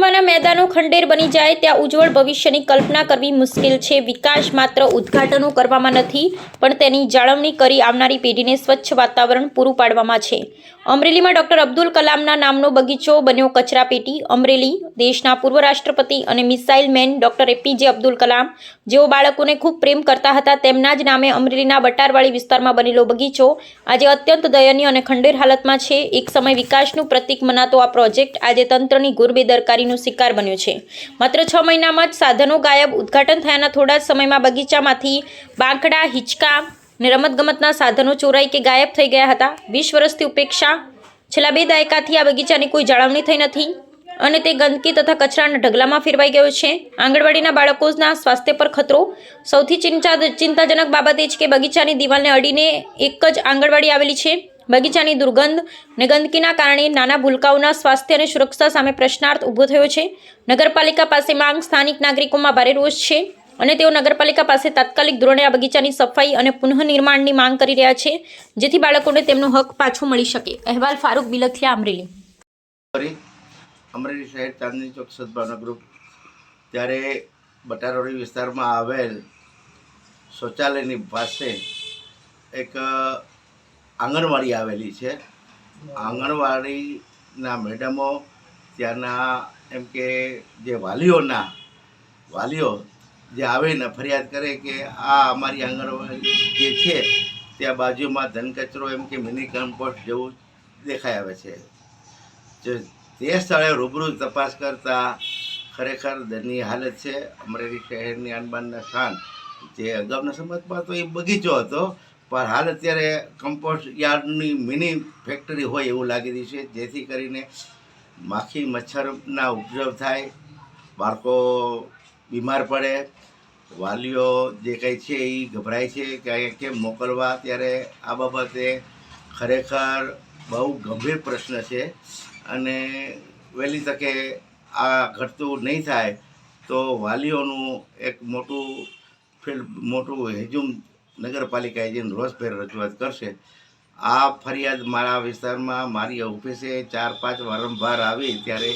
રમવાના મેદાનો ખંડેર બની જાય ત્યાં ઉજ્જવળ ભવિષ્યની કલ્પના કરવી મુશ્કેલ છે। વિકાસ માત્ર ઉદ્ઘાટનો કરવામાં નથી પણ તેની જાળવણી કરી આવનારી પેઢીને સ્વચ્છ વાતાવરણ પૂરું પાડવામાં છે। અમરેલીમાં ડોક્ટર અબ્દુલ કલામના નામનો બગીચો બન્યો કચરાપેટી। અમરેલી દેશના પૂર્વ રાષ્ટ્રપતિ અને missile man doctor APJ Abdul Kalam જેઓ બાળકોને ખૂબ પ્રેમ કરતા હતા તેમના જ નામે અમરેલીના બટારવાળી વિસ્તારમાં બનેલો બગીચો આજે અત્યંત દયનીય અને ખંડેર હાલતમાં છે। એક સમય વિકાસનું પ્રતીક મનાતો આ પ્રોજેક્ટ આજે તંત્રની બેદરકારીનો શિકાર બન્યો છે। માત્ર 6 મહિનામાં જ સાધનો ગાયબ। ઉદ્ઘાટન થયાના થોડા જ સમયમાં બગીચામાંથી બાંકડા, હિંચકા અને રમતગમતના સાધનો ચોરાઈ કે ગાયબ થઈ ગયા હતા। 20 વર્ષથી ઉપેક્ષા। છેલ્લા 2 દાયકાથી આ બગીચાની કોઈ જાળવણી થઈ નથી અને તે ગંદકી તથા કચરાના ઢગલામાં ફેરવાઈ ગયો છે। આંગણવાડીના બાળકોના સ્વાસ્થ્ય પર ખતરો। સૌથી ચિંતાજનક બાબત એ છે કે બગીચાની દિવાલને અડીને એક જ આંગણવાડી આવેલી છે। બગીચાની દુર્ગંધ અને ગંદકીના કારણે નાના ભૂલકાઓના સ્વાસ્થ્ય અને સુરક્ષા સામે પ્રશ્નાર્થ ઊભો થયો છે। નગરપાલિકા પાસે માંગ। સ્થાનિક નાગરિકોમાં ભારે રોષ છે અને તેઓ નગરપાલિકા પાસે તાત્કાલિક ધોરણે આ બગીચાની સફાઈ અને પુનઃનિર્માણની માંગ કરી રહ્યા છે જેથી બાળકોને તેમનો હક પાછો મળી શકે। અહેવાલ ફારૂક બિલખિયા, અમરેલી। અમરેલી શહેર ચાંદની ચોક સદભાવના ગ્રુપ ત્યારે બટારવાડી વિસ્તારમાં આવેલ શૌચાલયની પાસે એક આંગણવાડી આવેલી છે। આંગણવાડીના મેડમો ત્યાંના એમ કે જે વાલીઓ જે આવે ને ફરિયાદ કરે કે આ અમારી આંગણવાડી જે છે ત્યાં બાજુમાં ધનકચરો એમ કે મિની કમ્પોસ્ટ જેવું દેખાઈ આવે છે। તે સ્થળે રૂબરૂ તપાસ કરતાં ખરેખર દયનીય હાલત છે। અમરેલી શહેરની આનબાનના શાન જે અગાઉના સમયમાં તો એ બગીચો હતો પણ હાલ અત્યારે કમ્પોસ્ટ યાર્ડની મિની ફેક્ટરી હોય એવું લાગી રહ્યું છે જેથી કરીને માખી મચ્છરના ઉપદ્રવ થાય, બાળકો બીમાર પડે, વાલીઓ જે કંઈ છે એ ગભરાય છે કે અહીંયા કેમ મોકલવા। ત્યારે આ બાબતે ખરેખર બહુ ગંભીર પ્રશ્ન છે અને વહેલી તકે આ ઘટતું નહીં થાય તો વાલીઓનું એક મોટું હેજુમ નગરપાલિકાએ જઈને રોષભેર રજૂઆત કરશે। આ ફરિયાદ મારા વિસ્તારમાં મારી ઓફિસે 4-5 વારંવાર આવી ત્યારે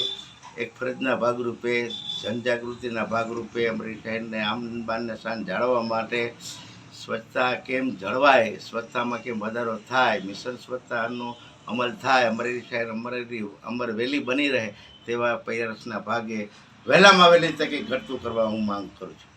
એક ફરજના ભાગરૂપે જનજાગૃતિના ભાગરૂપે અમરેલી શહેરને આનબાનને શાન જાળવવા માટે સ્વચ્છતા કેમ જળવાય, સ્વચ્છતામાં કેમ વધારો થાય, મિશન સ્વચ્છતાનો અમલ થાય, અમરેલી શહેર અમરવેલી બની રહે તેવા પ્રયાસના ભાગે વહેલામાં વહેલી તકે ઘટતું કરવા હું માંગ કરું છું।